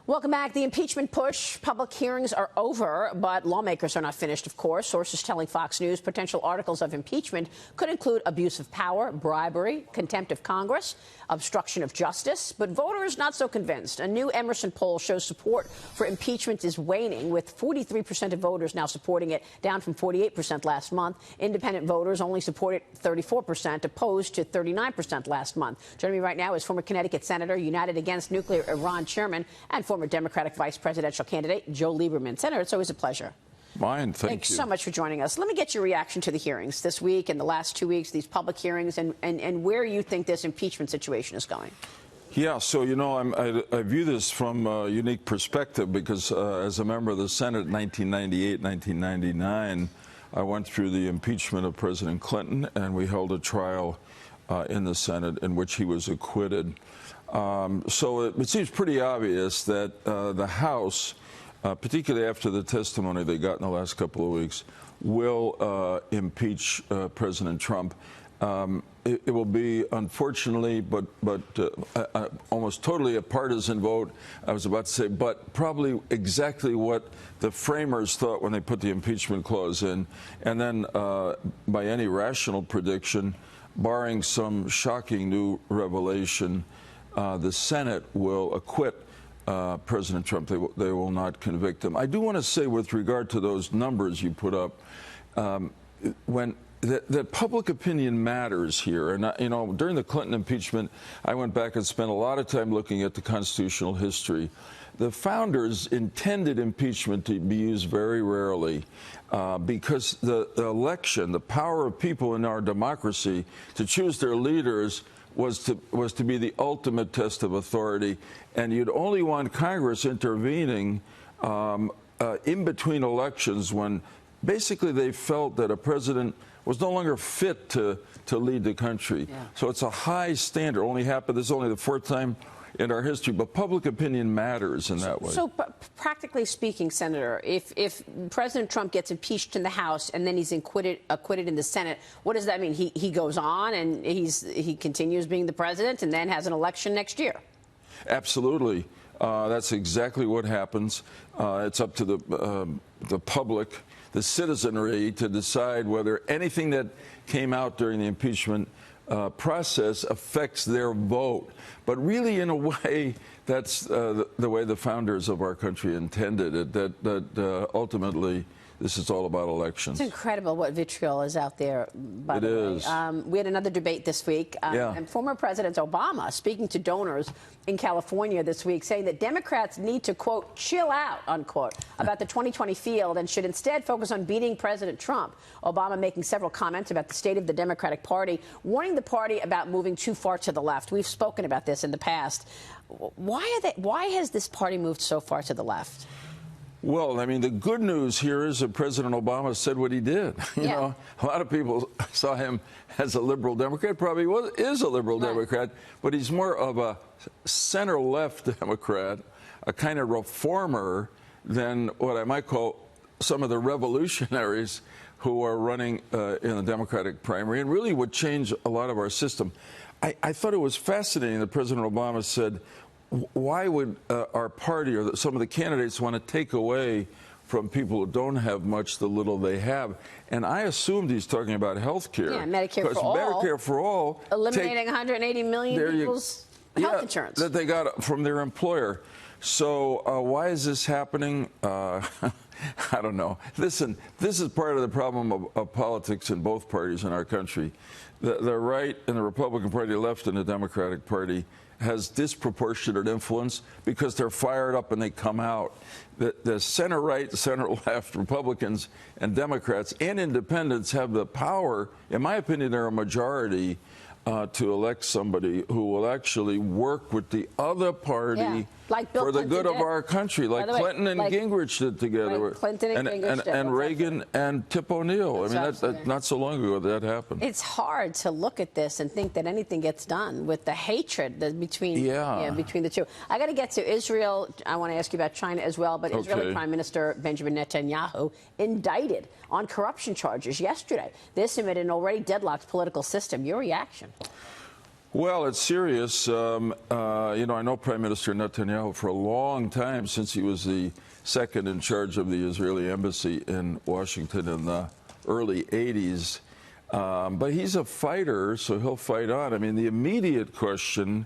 Welcome back. The impeachment push. Public hearings are over, but lawmakers are not finished, of course. Sources telling Fox News potential articles of impeachment could include abuse of power, bribery, contempt of Congress, obstruction of justice. But voters not so convinced. A new Emerson poll shows support for impeachment is waning, with 43% of voters now supporting it, down from 48% last month. Independent voters only support it 34%, opposed to 39% last month. Joining me right now is former Connecticut Senator, United Against Nuclear Iran Chairman, and former Democratic Vice Presidential candidate Joe Lieberman. Senator, it's always a pleasure. Mine, thank you. Thanks so much for joining us. Let me get your reaction to the hearings this week and the last 2 weeks, these public hearings, and where you think this impeachment situation is going. Yeah, so, you know, I view this from a unique perspective because as a member of the Senate in 1998, 1999, I went through the impeachment of President Clinton, and we held a trial in the Senate in which he was acquitted. So it seems pretty obvious that the House, particularly after the testimony they got in the last couple of weeks, will impeach President Trump. It will be, unfortunately, but almost totally a partisan vote. I was about to say, but probably exactly what the framers thought when they put the impeachment clause in. And then, by any rational prediction, barring some shocking new revelation, the Senate will acquit President Trump. They will not convict him. I do want to say, with regard to those numbers you put up, that public opinion matters here. And, you know, during the Clinton impeachment, I went back and spent a lot of time looking at the constitutional history. The founders intended impeachment to be used very rarely because the election, the power of people in our democracy to choose their leaders, was to be the ultimate test of authority, and you'd only want Congress intervening in between elections when basically they felt that a president was no longer fit to lead the country. Yeah. So it's a high standard. This is only the fourth time in our history, but public opinion matters in that way. So practically speaking, Senator, if President Trump gets impeached in the House and then he's acquitted in the Senate, what does that mean? He goes on and he continues being the president and then has an election next year? Absolutely. That's exactly what happens. It's up to the public, the citizenry, to decide whether anything that came out during the impeachment process affects their vote. But really, in a way, that's the way the founders of our country intended it, that ultimately this is all about elections. It's incredible what vitriol is out there, by the way. It is. We had another debate this week, and former President Obama speaking to donors in California this week, saying that Democrats need to, quote, chill out, unquote, about the 2020 field and should instead focus on beating President Trump. Obama making several comments about the state of the Democratic Party, warning the party about moving too far to the left. We've spoken about this in the past. Why has this party moved so far to the left? Well, I mean, the good news here is that President Obama said what he did. You know, a lot of people saw him as a liberal Democrat, probably is a liberal Democrat, but he's more of a center-left Democrat, a kind of reformer than what I might call some of the revolutionaries who are running in the Democratic primary, and really would change a lot of our system. I thought it was fascinating that President Obama said, why would our party or some of the candidates want to take away from people who don't have much the little they have? And I assumed he's talking about health care. Yeah, Medicare for all. Medicare for all. Eliminating 180 million people's health insurance. That they got from their employer. So why is this happening? I don't know. Listen, this is part of the problem of politics in both parties in our country. The right in the Republican Party, the left in the Democratic Party, has disproportionate influence because they're fired up and they come out. The center-right, center-left Republicans and Democrats and independents have the power. In my opinion, they're a majority to elect somebody who will actually work with the other party for the good of our country, like Clinton and Gingrich did together. Clinton and Gingrich did. And Reagan and Tip O'Neill. I mean, that's not so long ago that happened. It's hard to look at this and think that anything gets done with the hatred between the two. I got to get to Israel. I want to ask you about China as well, but Israeli Prime Minister Benjamin Netanyahu indicted on corruption charges yesterday. This amid an already deadlocked political system. Your reaction? Well, it's serious. I know Prime Minister Netanyahu for a long time, since he was the second in charge of the Israeli embassy in Washington in the early 80s. But he's a fighter, so he'll fight on. I mean, the immediate question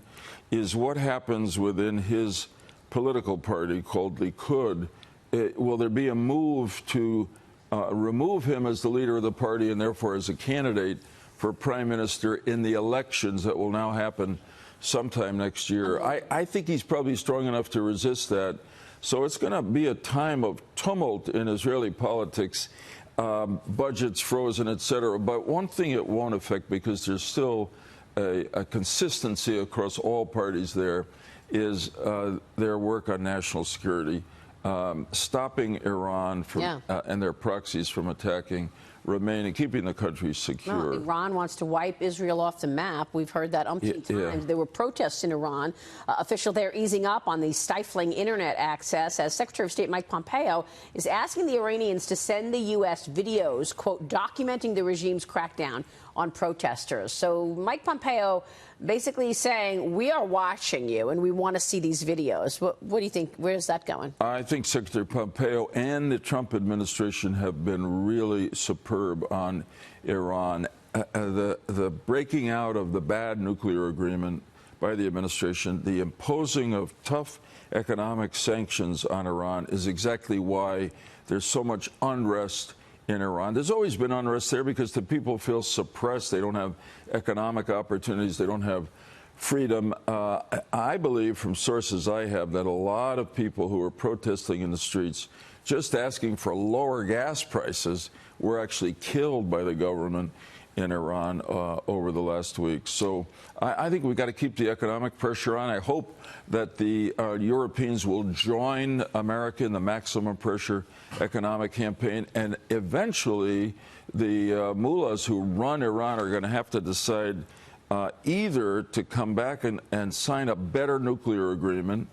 is what happens within his political party called Likud. Will there be a move to remove him as the leader of the party and therefore as a candidate for prime minister in the elections that will now happen sometime next year? I think he's probably strong enough to resist that. So it's going to be a time of tumult in Israeli politics, budgets frozen, etc. But one thing it won't affect, because there's still a consistency across all parties there, is their work on national security, stopping Iran from, and their proxies from attacking, remaining, keeping the country secure. Well, Iran wants to wipe Israel off the map. We've heard that umpteen times. There were protests in Iran. Officials there easing up on the stifling internet access, as Secretary of State Mike Pompeo is asking the Iranians to send the U.S. videos, quote, documenting the regime's crackdown on protesters. So Mike Pompeo basically saying, we are watching you and we want to see these videos. What do you think? Where's that going? I think Secretary Pompeo and the Trump administration have been really superb on Iran. The breaking out of the bad nuclear agreement by the administration, the imposing of tough economic sanctions on Iran, is exactly why there's so much unrest in Iran. There's always been unrest there because the people feel suppressed. They don't have economic opportunities. They don't have freedom. I believe, from sources I have, that a lot of people who were protesting in the streets, just asking for lower gas prices, were actually killed by the government in Iran over the last week. So I think we've got to keep the economic pressure on. I hope that the Europeans will join America in the maximum pressure economic campaign, and eventually the mullahs who run Iran are going to have to decide either to come back and sign a better nuclear agreement,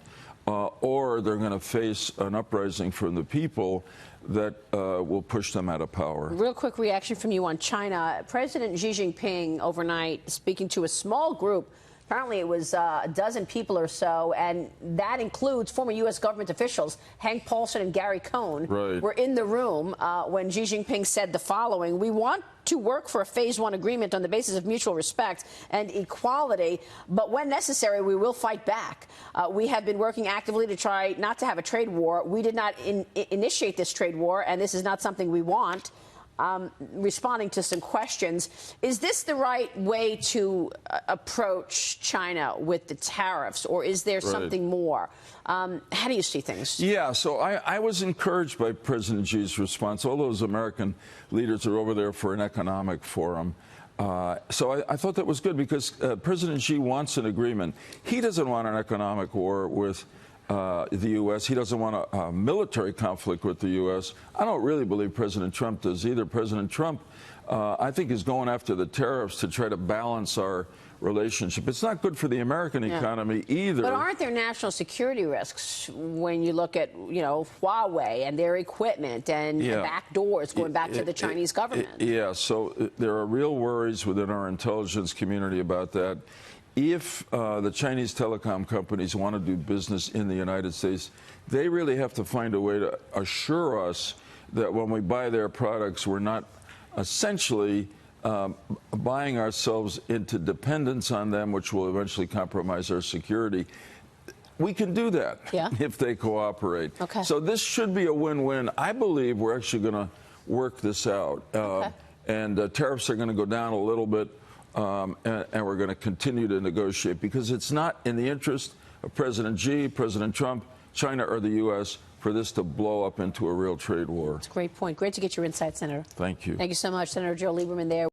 or they're going to face an uprising from the people that will push them out of power. Real quick reaction from you on China. President Xi Jinping overnight speaking to a small group. Apparently it was a dozen people or so, and that includes former U.S. government officials. Hank Paulson and Gary Cohn were in the room when Xi Jinping said the following: "We want to work for a phase one agreement on the basis of mutual respect and equality, but when necessary, we will fight back. We have been working actively to try not to have a trade war. We did not initiate this trade war, and this is not something we want." Responding to some questions, is this the right way to approach China with the tariffs, or is there something more? How do you see things? Yeah, so I was encouraged by President Xi's response. All those American leaders are over there for an economic forum. So I thought that was good, because President Xi wants an agreement. He doesn't want an economic war with the U.S. He doesn't want a military conflict with the U.S. I don't really believe President Trump does either. President Trump, I think, is going after the tariffs to try to balance our relationship. It's not good for the American economy either. But aren't there national security risks when you look at, Huawei and their equipment and back doors going back to the Chinese government? Yeah, so there are real worries within our intelligence community about that. If the Chinese telecom companies want to do business in the United States, they really have to find a way to assure us that when we buy their products, we're not essentially buying ourselves into dependence on them, which will eventually compromise our security. We can do that if they cooperate. So this should be a win-win. I believe we're actually going to work this out. And tariffs are going to go down a little bit. And we're going to continue to negotiate, because it's not in the interest of President Xi, President Trump, China, or the U.S. for this to blow up into a real trade war. That's a great point. Great to get your insight, Senator. Thank you. Thank you so much, Senator Joe Lieberman there.